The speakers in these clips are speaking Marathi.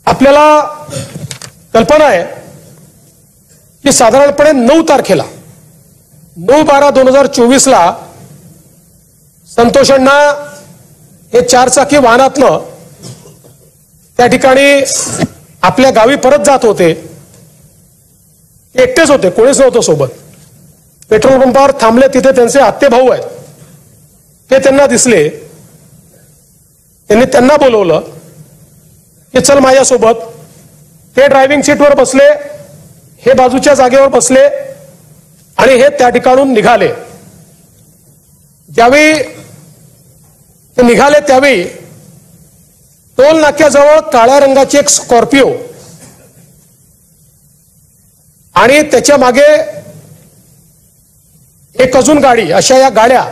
आपल्याला कल्पना आहे की साधारणपणे 9 तारखेला 9/12/2024 ला संतोष अण्णा हे 4 चाकी वाहनातनं त्या ठिकाणी आपल्या गावी परत जात होते। ते एकटेच होते, कोणीच नव्हतं सोबत। पेट्रोल पंपावर थांबले, तिथे त्यांचे आत्ते भाऊ आहेत, ते त्यांना दिसले। त्यांनी त्यांना बोलवलं की चल माझ्यासोबत। ते ड्रायव्हिंग सीटवर बसले, हे बाजूच्या जागेवर बसले आणि हे त्या ठिकाणून निघाले। ज्यावेळी ते निघाले त्यावेळी टोल नाक्याजवळ काळ्या रंगाची एक स्कॉर्पिओ आणि त्याच्या मागे एक अजून गाडी, अशा या गाड्या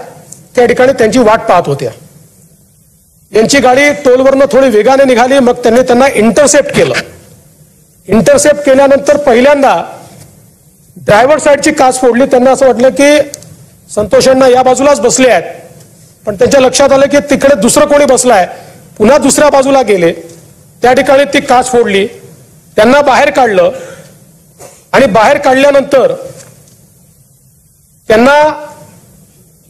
त्या ठिकाणी त्यांची वाट पाहत होत्या। यांची गाडी टोलवरनं थोडी वेगाने निघाली, मग त्यांनी त्यांना इंटरसेप्ट केलं। इंटरसेप्ट केल्यानंतर पहिल्यांदा ड्रायव्हर साईडची काच फोडली। त्यांना असं वाटलं की संतोष अण्णा या बाजूलाच बसले आहेत, पण त्यांच्या लक्षात आलं की तिकडे दुसरं कोणी बसलाय। पुन्हा दुसऱ्या बाजूला गेले, त्या ठिकाणी ती काच फोडली, त्यांना बाहेर काढलं आणि बाहेर काढल्यानंतर त्यांना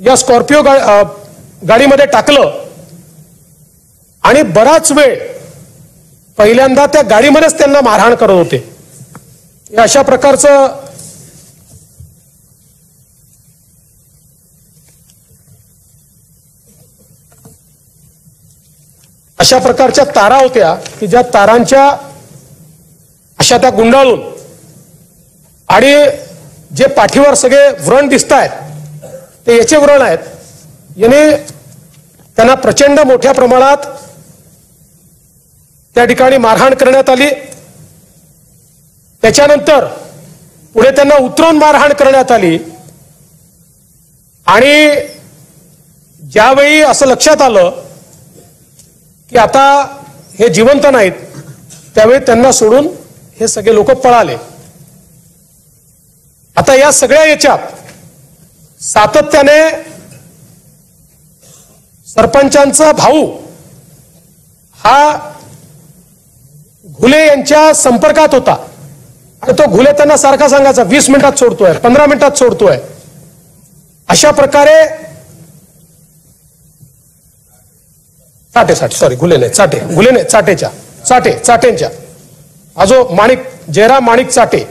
या स्कॉर्पिओ गाडीमध्ये टाकलं आणि बराच वेळ पहिल्यांदा त्या गाडीमध्येच त्यांना मारहाण करत होते। अशा प्रकारचं अशा प्रकारच्या तारा होत्या की ज्या तारांच्या अशा त्या गुंडाळून आणि जे पाठीवर सगळे व्रण दिसत आहेत ते याचे व्रण आहेत। याने त्यांना प्रचंड मोठ्या प्रमाणात त्या ठिकाणी मारहाण करण्यात आली। त्याच्यानंतर पुढे त्यांना उतरवून मारहाण करण्यात आली आणि ज्यावेळी असं लक्षात आलं की आता हे जिवंत नाहीत, त्यावेळी त्यांना सोडून हे सगळे लोक पळाले। आता या सगळ्या याच्यात सातत्याने सरपंचांचा भाऊ हा घुले यांच्या संपर्कात होता आणि तो घुले त्यांना सारखा सांगायचा 20 मिनिटात सोडतोय, 15 मिनिटात सोडतोय। अशा प्रकारे चाटेंच्या आजो माणिक जयराम माणिक चाटे,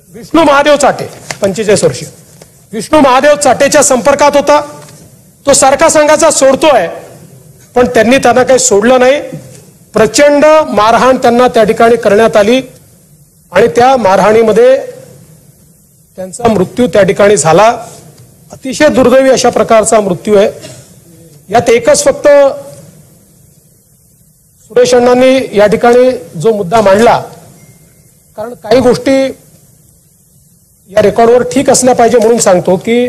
विष्णू महादेव चाटे 45 वर्षीय विष्णू महादेव चाटेच्या संपर्कात होता। तो सारखा सांगायचा सोडतोय, पण त्यांनी त्यांना काही सोडलं नाही। प्रचंड मारहाण त्यांना त्या ठिकाणी करण्यात आली आणि त्या मारहाणीमध्ये त्यांचा मृत्यू त्या ठिकाणी झाला। अतिशय दुर्दैवी अशा प्रकारचा मृत्यू आहे। यात एकच फक्त सुरेश अण्णांनी या ठिकाणी जो मुद्दा मांडला, कारण काही गोष्टी या रेकॉर्डवर ठीक असल्या पाहिजे म्हणून सांगतो की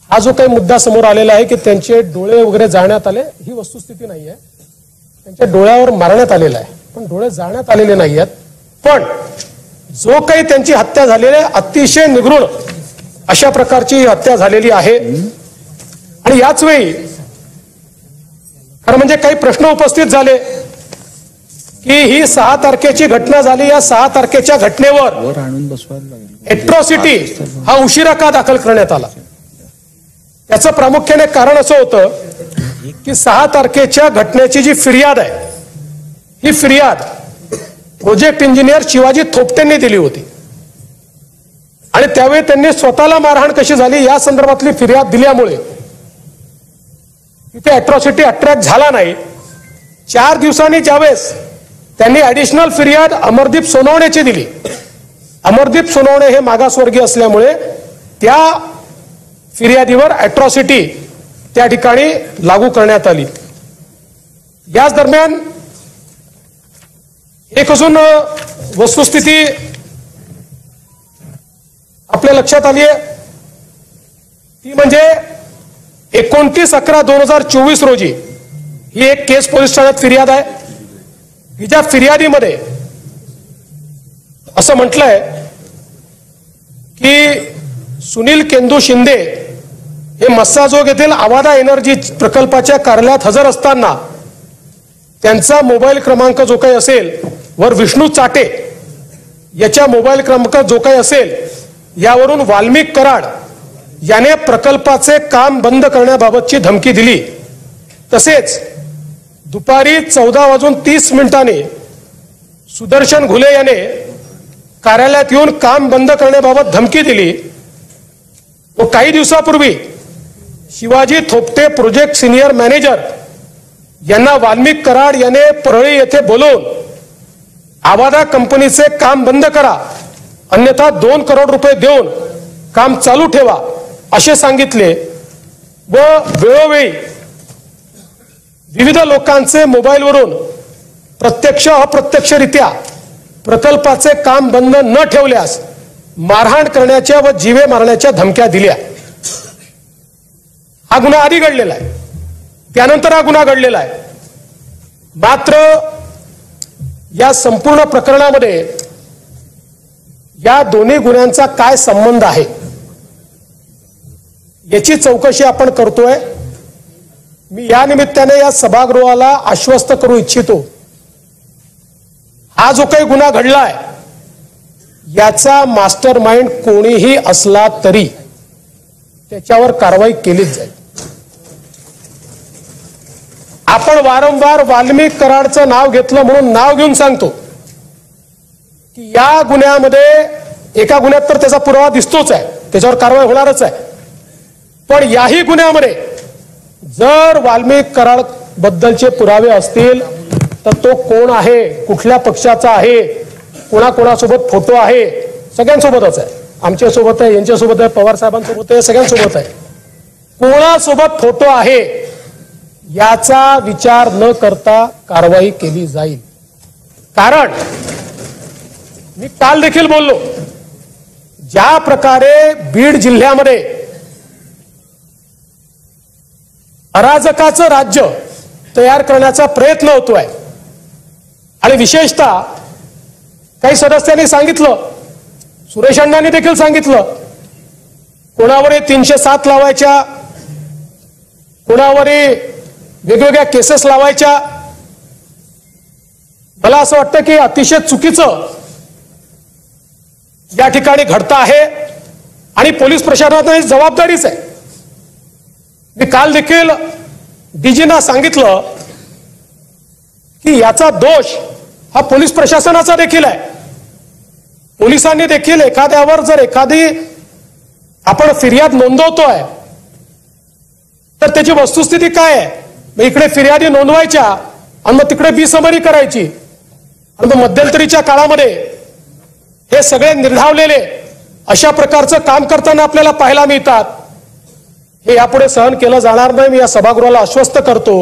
हा जो काही मुद्दा समोर आलेला आहे की त्यांचे डोळे वगैरे जाळण्यात आले, ही वस्तुस्थिती नाही आहे। त्यांच्या डोळ्यावर मारण्यात आलेला आहे, पण डोळे जाळण्यात आलेले नाही आहेत। पण जो काही त्यांची हत्या झालेली आहे, अतिशय निगृढ अशा प्रकारची हत्या झालेली आहे। आणि याच वेळी खरं म्हणजे काही प्रश्न उपस्थित झाले की ही 6 तारखेची घटना झाली, या 6 तारखेच्या घटनेवर एट्रॉसिटी हा उशिरा का दाखल करण्यात आला? त्याचं प्रामुख्याने कारण असं होतं की 6 तारखेच्या घटनेची जी फिर्याद आहे, ही फिर्याद प्रोजेक्ट इंजिनियर शिवाजी थोपटेंनी दिली होती आणि त्यावेळी त्यांनी स्वतःला मारहाण कशी झाली या संदर्भातली फिर्याद दिल्यामुळे तिथे अॅट्रॉसिटी अट्रॅक्ट झाला नाही। 4 दिवसांनी ज्यावेळेस त्यांनी ऍडिशनल फिर्याद अमरदीप सोनवणेची दिली, अमरदीप सोनवणे हे मागासवर्गीय असल्यामुळे त्या फिर्यादीवर अॅट्रॉसिटी त्या ठिकाणी लागू करण्यात आली। याच दरम्यान एक अजून वस्तुस्थिती आपल्या लक्षात आली आहे, ती म्हणजे 29/11/2024 रोजी ही एक केस पोलीस ठाण्यात फिर्याद आहे। ही ज्या फिर्यादीमध्ये असं म्हटलंय की सुनील केंदू शिंदे हे मस्साजोग येथील आवादा एनर्जी प्रकल्पाच्या कार्यालयात हजर असताना त्यांचा मोबाईल क्रमांक जो काही असेल वर विष्णू चाटे याच्या मोबाईल क्रमांक जो काही असेल यावरून वाल्मिक कराड याने प्रकल्पाचे काम बंद करण्याबाबतची धमकी दिली। तसेच दुपारी 14:30 सुदर्शन घुले याने कार्यालयात येऊन काम बंद करण्याबाबत धमकी दिली व काही दिवसापूर्वी Shivaji Thopte project senior manager यांना वाल्मिक कराड याने परळी येथे बोलवून आवादा कंपनीचे काम बंद करा अन्यथा 2 करोड रुपये देऊन काम चालू ठेवा असे सांगितले व वेळोवेळी विविध लोकांचे मोबाईलवरून प्रत्यक्ष अप्रत्यक्षरित्या प्रकल्पाचे काम बंद न ठेवल्यास मारहाण करण्याच्या व जीवे मारण्याच्या धमक्या दिल्या। हा गुन्हा आधी घडलेला आहे, त्यानंतर हा गुन्हा घडलेला आहे। मात्र या संपूर्ण प्रकरणामध्ये या दोन्ही गुन्ह्यांचा काय संबंध आहे याची चौकशी आपण करतोय। मी या निमित्ताने या सभागृहाला आश्वस्त करू इच्छितो, हा जो काही गुन्हा घडलाय याचा मास्टर माइंड कोणीही असला तरी त्याच्यावर कारवाई केलीच जाईल। आपण वारंवार वाल्मिक कराडचं नाव घेतलं म्हणून नाव घेऊन सांगतो की या गुन्ह्यामध्ये एका गुन्ह्यात तर त्याचा पुरावा दिसतोच आहे, त्याच्यावर कारवाई होणारच आहे, पण याही गुन्ह्यामध्ये जर वाल्मिक कराड बद्दलचे पुरावे असतील तर तो कोण आहे, कुठल्या पक्षाचा आहे, कोणाकोणासोबत फोटो आहे, सगळ्यांसोबतच आहे, आमच्यासोबत आहे, यांच्यासोबत आहे, पवार साहेबांसोबत आहे, सगळ्यांसोबत आहे, कोणासोबत फोटो आहे याचा विचार न करता कारवाई केली जाईल। कारण मी काल देखील बोललो, ज्या प्रकारे बीड जिल्ह्यामध्ये अराजकाचं राज्य तयार करण्याचा प्रयत्न होतोय आणि विशेषतः काही सदस्यांनी सांगितलं, सुरेश अण्णांनी देखील सांगितलं, कोणावर 307 लावायच्या, कोणावर वेगवेगळ्या केसेस लावायच्या। मला असं वाटतं की अतिशय चुकीचं या ठिकाणी घडतं आहे आणि पोलीस प्रशासनाची जबाबदारीच आहे। मी काल देखील डीजींना सांगितलं की याचा दोष हा पोलीस प्रशासनाचा देखील आहे। पोलिसांनी देखील एखाद्यावर जर एखादी आपण फिर्याद नोंदवतोय तर त्याची वस्तुस्थिती काय आहे, मग इकडे फिर्यादी नोंदवायच्या आणि मग तिकडे बेसमरी करायची आणि मग मध्यंतरीच्या काळामध्ये हे सगळे निर्धावलेले अशा प्रकारचं काम करताना आपल्याला पाहायला मिळतात। हे यापुढे सहन केलं जाणार नाही। मी या सभागृहाला आश्वस्त करतो